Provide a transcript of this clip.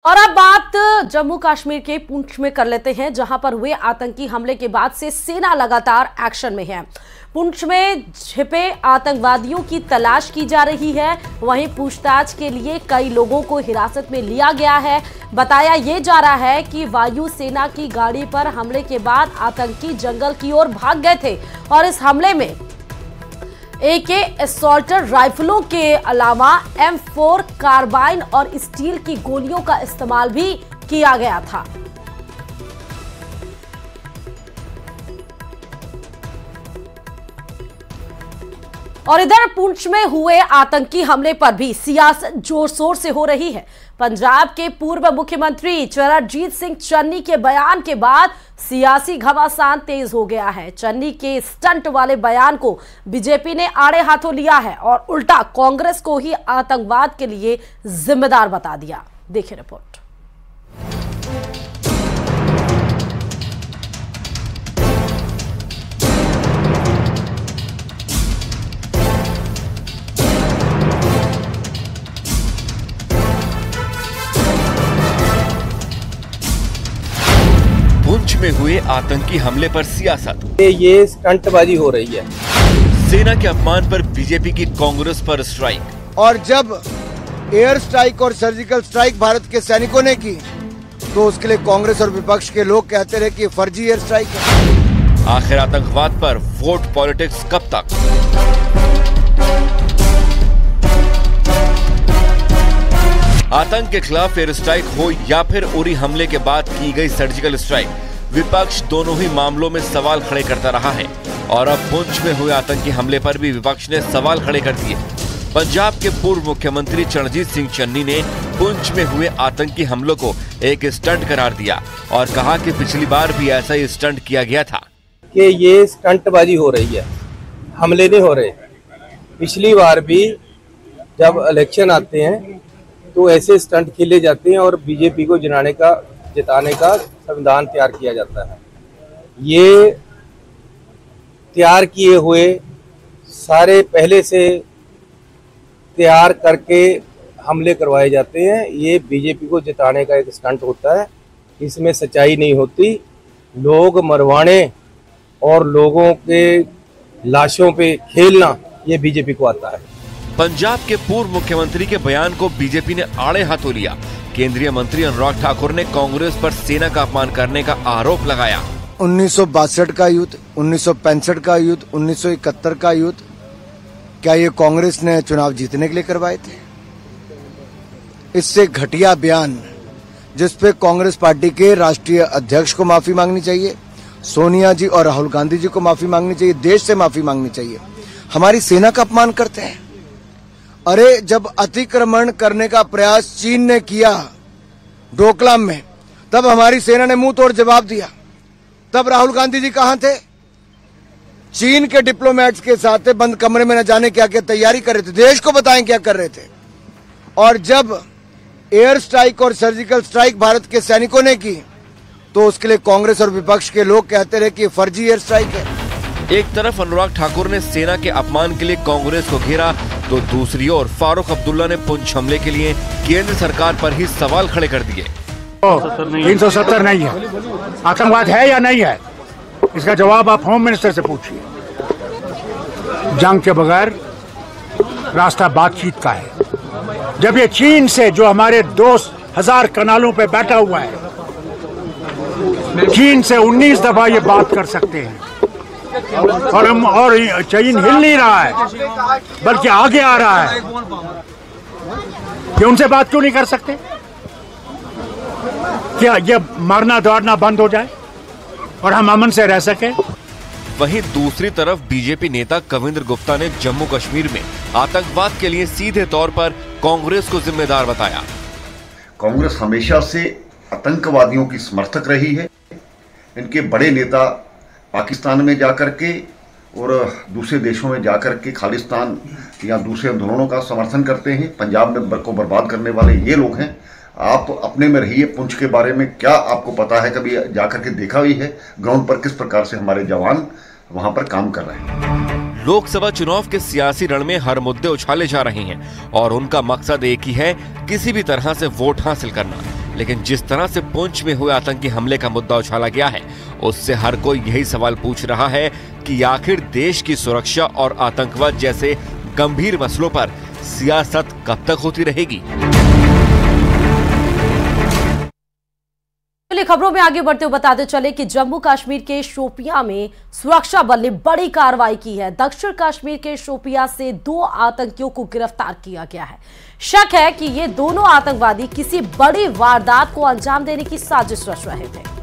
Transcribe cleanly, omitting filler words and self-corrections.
और अब बात जम्मू कश्मीर के पुंछ में कर लेते हैं, जहां पर हुए आतंकी हमले के बाद से सेना लगातार एक्शन में है। पुंछ में छिपे आतंकवादियों की तलाश की जा रही है। वहीं पूछताछ के लिए कई लोगों को हिरासत में लिया गया है। बताया ये जा रहा है कि वायु सेना की गाड़ी पर हमले के बाद आतंकी जंगल की ओर भाग गए थे और इस हमले में AK असॉल्टर राइफलों के अलावा M4 कार्बाइन और स्टील की गोलियों का इस्तेमाल भी किया गया था। और इधर पुंछ में हुए आतंकी हमले पर भी सियासत जोर शोर से हो रही है। पंजाब के पूर्व मुख्यमंत्री चरणजीत सिंह चन्नी के बयान के बाद सियासी घमासान तेज हो गया है। चन्नी के स्टंट वाले बयान को बीजेपी ने आड़े हाथों लिया है और उल्टा कांग्रेस को ही आतंकवाद के लिए जिम्मेदार बता दिया। देखिए रिपोर्ट। पुंछ में हुए आतंकी हमले पर सियासत। ये स्टंटबाजी हो रही है। सेना के अपमान पर बीजेपी की कांग्रेस पर स्ट्राइक। और जब एयर स्ट्राइक और सर्जिकल स्ट्राइक भारत के सैनिकों ने की तो उसके लिए कांग्रेस और विपक्ष के लोग कहते रहे कि फर्जी एयर स्ट्राइक है। आखिर आतंकवाद पर वोट पॉलिटिक्स कब तक? आतंक के खिलाफ एयर स्ट्राइक हो या फिर उरी हमले के बाद की गई सर्जिकल स्ट्राइक, विपक्ष दोनों ही मामलों में सवाल खड़े करता रहा है। और अब पुंछ में हुए आतंकी हमले पर भी विपक्ष ने सवाल खड़े कर दिए। पंजाब के पूर्व मुख्यमंत्री चरणजीत सिंह चन्नी ने पुंछ में हुए आतंकी हमलों को एक स्टंट करार दिया और कहा कि पिछली बार भी ऐसा ही स्टंट किया गया था। कि ये स्टंटबाजी हो रही है, हमले नहीं हो रहे। पिछली बार भी जब इलेक्शन आते हैं तो ऐसे स्टंट खेले जाते हैं और बीजेपी को जिताने का संविधान तैयार किया जाता है। ये तैयार किए हुए सारे पहले से तैयार करके हमले करवाए जाते हैं। ये बीजेपी को जिताने का एक स्टंट होता है। इसमें सच्चाई नहीं होती। लोग मरवाने और लोगों के लाशों पे खेलना, ये बीजेपी को आता है। पंजाब के पूर्व मुख्यमंत्री के बयान को बीजेपी ने आड़े हाथों लिया। केंद्रीय मंत्री अनुराग ठाकुर ने कांग्रेस पर सेना का अपमान करने का आरोप लगाया। 1962 का युद्ध, 1965 का युद्ध, 1971 का युद्ध, क्या ये कांग्रेस ने चुनाव जीतने के लिए करवाए थे? इससे घटिया बयान जिसपे कांग्रेस पार्टी के राष्ट्रीय अध्यक्ष को माफी मांगनी चाहिए, सोनिया जी और राहुल गांधी जी को माफी मांगनी चाहिए, देश से माफी मांगनी चाहिए। हमारी सेना का अपमान करते हैं। अरे जब अतिक्रमण करने का प्रयास चीन ने किया डोकलाम में, तब हमारी सेना ने मुंह तोड़ जवाब दिया। तब राहुल गांधी जी कहां थे? चीन के डिप्लोमेट्स के साथ बंद कमरे में न जाने क्या क्या तैयारी कर रहे थे, देश को बताएं क्या कर रहे थे। और जब एयर स्ट्राइक और सर्जिकल स्ट्राइक भारत के सैनिकों ने की तो उसके लिए कांग्रेस और विपक्ष के लोग कहते रहे कि फर्जी एयर स्ट्राइक है। एक तरफ अनुराग ठाकुर ने सेना के अपमान के लिए कांग्रेस को घेरा तो दूसरी ओर फारूक अब्दुल्ला ने पुंछ हमले के लिए केंद्र सरकार पर ही सवाल खड़े कर दिए। 370 नहीं है, आतंकवाद है या नहीं है, इसका जवाब आप होम मिनिस्टर से पूछिए। जंग के बगैर रास्ता बातचीत का है। जब ये चीन से जो हमारे 2000 कनालों पे बैठा हुआ है, चीन से 19 दफा ये बात कर सकते हैं और चीन हिल नहीं रहा है बल्कि आगे आ रहा है, कि उनसे बात क्यों नहीं कर सकते? क्या ये मारना दौड़ना बंद हो जाए और हम अमन से रह सके? वहीं दूसरी तरफ बीजेपी नेता कविंद्र गुप्ता ने जम्मू कश्मीर में आतंकवाद के लिए सीधे तौर पर कांग्रेस को जिम्मेदार बताया। कांग्रेस हमेशा से आतंकवादियों की समर्थक रही है। इनके बड़े नेता पाकिस्तान में जाकर के और दूसरे देशों में जाकर के खालिस्तान या दूसरे आंदोलनों का समर्थन करते हैं। पंजाब में को बर्बाद करने वाले ये लोग हैं। आप अपने में रहिए। पुंछ के बारे में क्या आपको पता है? कभी जाकर के देखा हुई है ग्राउंड पर किस प्रकार से हमारे जवान वहां पर काम कर रहे हैं? लोकसभा चुनाव के सियासी रण में हर मुद्दे उछाले जा रहे हैं और उनका मकसद एक ही है, किसी भी तरह से वोट हासिल करना। लेकिन जिस तरह से पुंछ में हुए आतंकी हमले का मुद्दा उछाला गया है, उससे हर कोई यही सवाल पूछ रहा है कि आखिर देश की सुरक्षा और आतंकवाद जैसे गंभीर मसलों पर सियासत कब तक होती रहेगी। खबरों में आगे बढ़ते हुए बताते चले कि जम्मू कश्मीर के शोपियां में सुरक्षा बल ने बड़ी कार्रवाई की है। दक्षिण कश्मीर के शोपियां से 2 आतंकियों को गिरफ्तार किया गया है। शक है कि ये दोनों आतंकवादी किसी बड़ी वारदात को अंजाम देने की साजिश रच रहे थे।